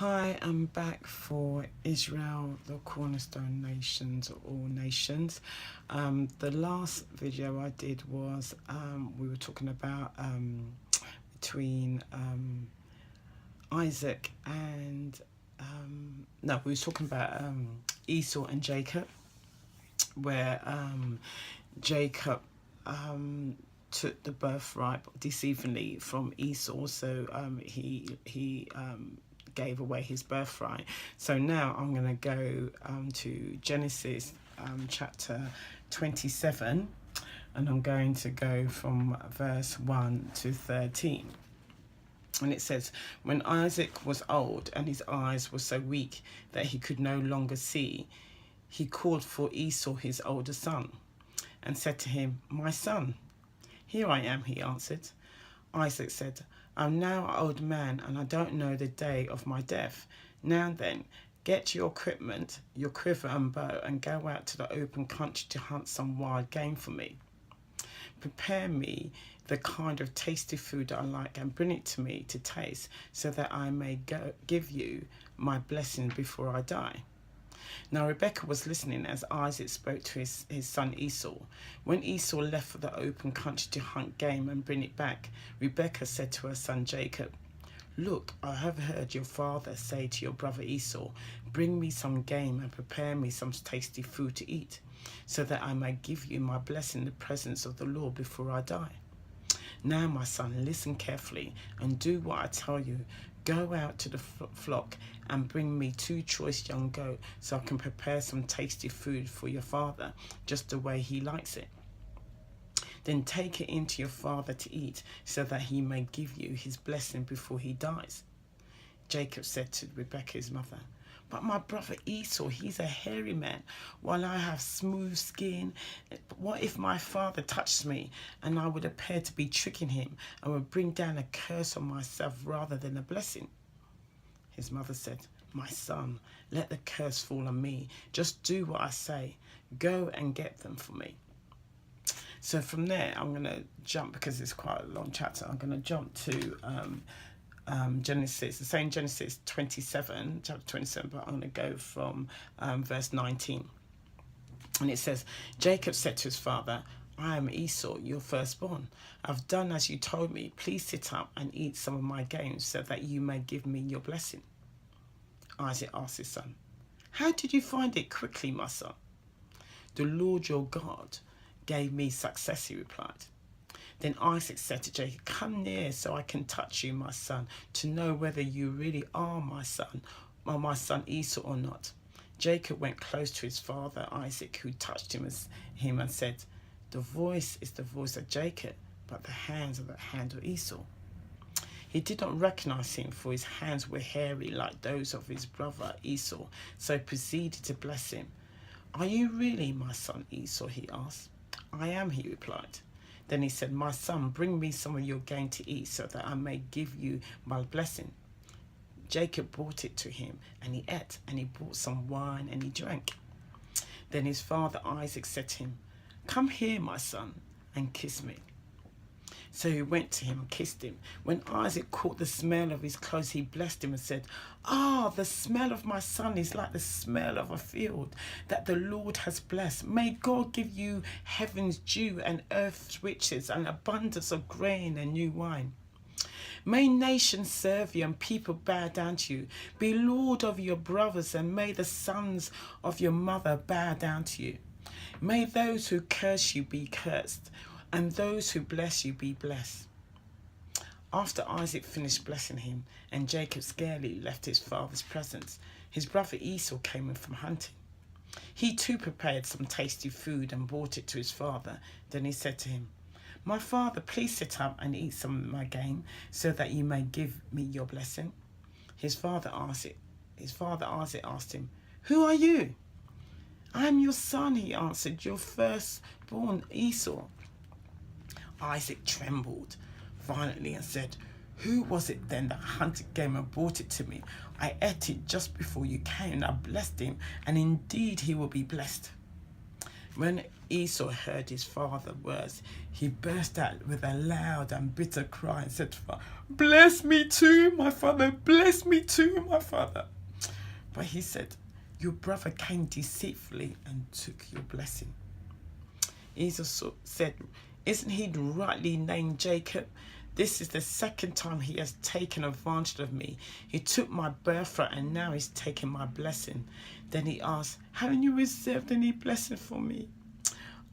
Hi, I'm back for Israel, the cornerstone nations, all nations. The last video I did was we were talking about between Isaac and no, we were talking about Esau and Jacob, where Jacob took the birthright deceivingly from Esau, so he gave away his birthright. So now I'm going to go to Genesis chapter 27, and I'm going to go from verse 1 to 13. And it says, when Isaac was old and his eyes were so weak that he could no longer see, he called for Esau, his older son, and said to him, "My son." "Here I am," he answered. Isaac said, "I'm now an old man, and I don't know the day of my death. Now then, get your equipment, your quiver and bow, and go out to the open country to hunt some wild game for me. Prepare me the kind of tasty food I like and bring it to me to taste, so that I may give you my blessing before I die." Now Rebekah was listening as Isaac spoke to his son Esau. When Esau left for the open country to hunt game and bring it back, Rebekah said to her son Jacob, "Look, I have heard your father say to your brother Esau, 'Bring me some game and prepare me some tasty food to eat, so that I may give you my blessing in the presence of the Lord before I die.' Now, my son, listen carefully and do what I tell you. Go out to the flock and bring me 2 choice young goats, so I can prepare some tasty food for your father, just the way he likes it. Then take it in to your father to eat, so that he may give you his blessing before he dies." Jacob said to Rebekah, his mother, "But my brother Esau, he's a hairy man, while I have smooth skin. What if my father touched me, and I would appear to be tricking him, and would bring down a curse on myself rather than a blessing?" His mother said, "My son, let the curse fall on me. Just do what I say. Go and get them for me." So from there, I'm going to jump, because it's quite a long chapter, I'm going to jump to Genesis, the same Genesis 27, chapter 27, but I'm going to go from verse 19. And it says, Jacob said to his father, "I am Esau, your firstborn. I've done as you told me. Please sit up and eat some of my game, so that you may give me your blessing." Isaac asked his son, "How did you find it quickly, my son?" "The Lord your God gave me success," he replied. Then Isaac said to Jacob, "Come near so I can touch you, my son, to know whether you really are my son, or my son Esau, or not." Jacob went close to his father Isaac, who touched him and said, "The voice is the voice of Jacob, but the hands are the hand of Esau." He did not recognize him, for his hands were hairy like those of his brother Esau, so proceeded to bless him. "Are you really my son Esau?" he asked. "I am," he replied. Then he said, "My son, bring me some of your game to eat, so that I may give you my blessing." Jacob brought it to him, and he ate, and he brought some wine, and he drank. Then his father Isaac said to him, "Come here, my son, and kiss me." So he went to him and kissed him. When Isaac caught the smell of his clothes, he blessed him and said, "Ah, the smell of my son is like the smell of a field that the Lord has blessed. May God give you heaven's dew and earth's riches and abundance of grain and new wine. May nations serve you and people bow down to you. Be Lord of your brothers, and may the sons of your mother bow down to you. May those who curse you be cursed, and those who bless you be blessed." After Isaac finished blessing him, and Jacob scarcely left his father's presence, his brother Esau came in from hunting. He too prepared some tasty food and brought it to his father. Then he said to him, "My father, please sit up and eat some of my game, so that you may give me your blessing." His father Isaac asked him, "Who are you?" "I am your son," he answered, "your firstborn Esau." Isaac trembled violently and said, "Who was it then that hunted game and brought it to me? I ate it just before you came, and I blessed him, and indeed he will be blessed." When Esau heard his father's words, he burst out with a loud and bitter cry and said to him, "Bless me too, my father, bless me too, my father." But he said, "Your brother came deceitfully and took your blessing." Esau said, "Isn't he rightly named Jacob? This is the second time he has taken advantage of me. He took my birthright and now he's taken my blessing." Then he asked, "Haven't you reserved any blessing for me?"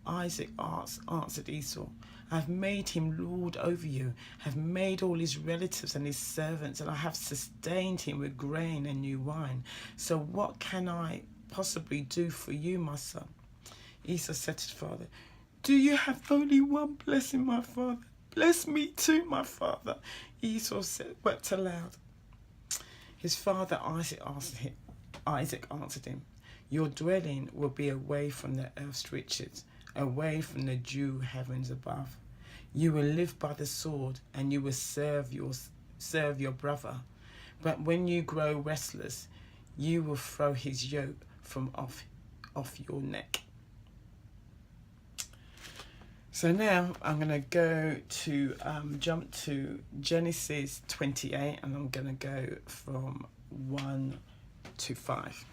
Isaac answered Esau, "I have made him lord over you, have made all his relatives and his servants, and I have sustained him with grain and new wine. So what can I possibly do for you, my son?" Esau said to his father, "Do you have only one blessing, my father? Bless me too, my father." Esau wept aloud. His father Isaac answered him, "Your dwelling will be away from the earth's riches, away from the dew heavens above. You will live by the sword, and you will serve your brother. But when you grow restless, you will throw his yoke from off your neck." So now I'm going to go to jump to Genesis 28, and I'm going to go from 1 to 5.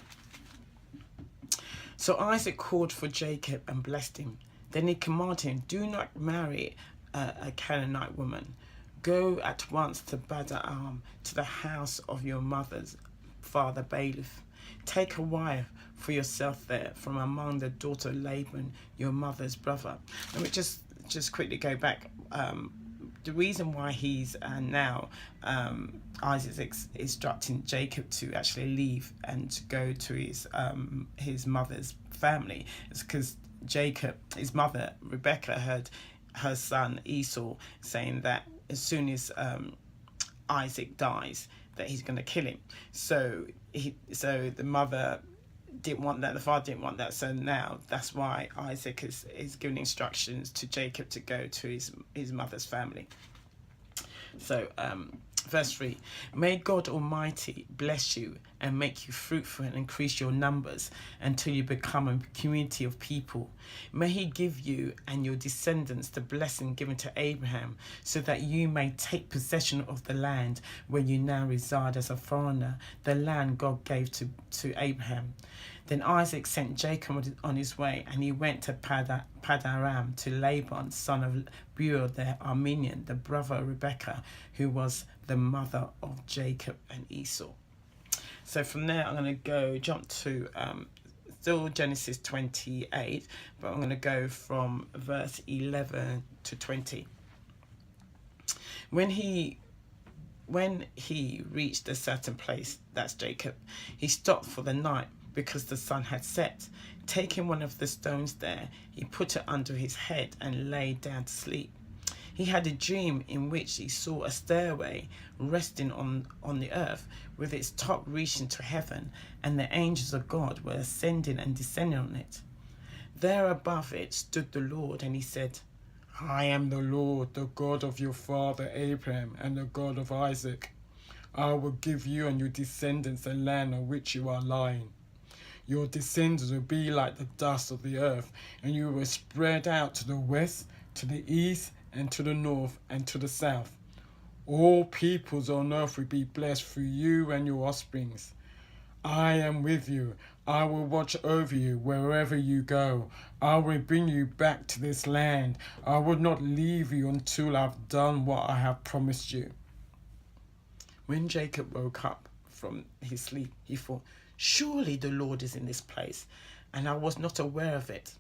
So Isaac called for Jacob and blessed him. Then he commanded him, "Do not marry a Canaanite woman. Go at once to Paddan, to the house of your mother's father Baalith. Take a wife for yourself there from among the daughter of Laban, your mother's brother." Let me just quickly go back. The reason why he's now Isaac's instructing Jacob to actually leave and to go to his mother's family is because Jacob, his mother Rebecca, heard her son Esau saying that as soon as Isaac dies, that he's going to kill him. So the mother didn't want that, the father didn't want that, so now that's why Isaac is giving instructions to Jacob to go to his mother's family. So verse 3, "May God Almighty bless you and make you fruitful and increase your numbers until you become a community of people. May he give you and your descendants the blessing given to Abraham, so that you may take possession of the land where you now reside as a foreigner, the land God gave to Abraham." Then Isaac sent Jacob on his way, and he went to Paddan to Laban, son of Beor the Aramean, the brother of Rebekah, who was the mother of Jacob and Esau. So from there, I'm going to jump to still Genesis 28, but I'm going to go from verse 11 to 20. When he reached a certain place, that's Jacob, he stopped for the night because the sun had set. Taking one of the stones there, he put it under his head and lay down to sleep. He had a dream in which he saw a stairway resting on the earth, with its top reaching to heaven, and the angels of God were ascending and descending on it. There above it stood the Lord, and he said, "I am the Lord, the God of your father Abraham and the God of Isaac. I will give you and your descendants the land on which you are lying. Your descendants will be like the dust of the earth, and you will spread out to the west, to the east, and to the north, and to the south. All peoples on earth will be blessed through you and your offsprings. I am with you. I will watch over you wherever you go. I will bring you back to this land. I will not leave you until I've done what I have promised you." When Jacob woke up from his sleep, he thought, "Surely the Lord is in this place, and I was not aware of it."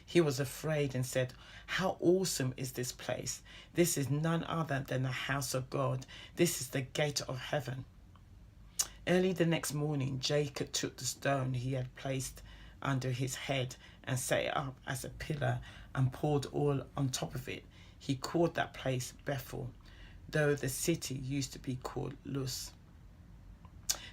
He was afraid and said, "How awesome is this place! This is none other than the house of God. This is the gate of heaven." Early the next morning, Jacob took the stone he had placed under his head and set it up as a pillar and poured oil on top of it. He called that place Bethel, though the city used to be called Luz.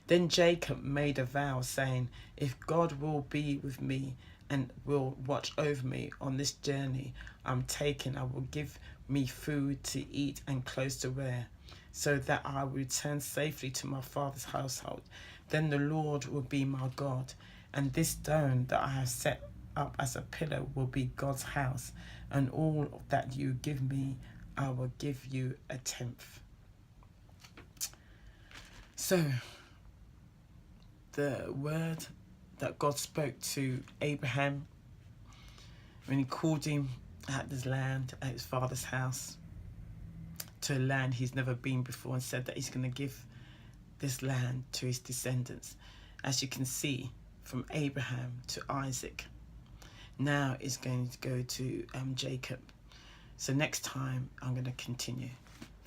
Then Jacob made a vow, saying, "If God will be with me and will watch over me on this journey I'm taking, I will give me food to eat and clothes to wear, so that I will return safely to my father's household. Then the Lord will be my God, and this stone that I have set up as a pillar will be God's house, and all that you give me, I will give you a tenth. So, the word that God spoke to Abraham when he called him at his land, at his father's house, to a land he's never been before, and said that he's going to give this land to his descendants. As you can see, from Abraham to Isaac, now it's going to go to Jacob. So next time I'm going to continue.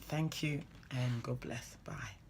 Thank you and God bless. Bye.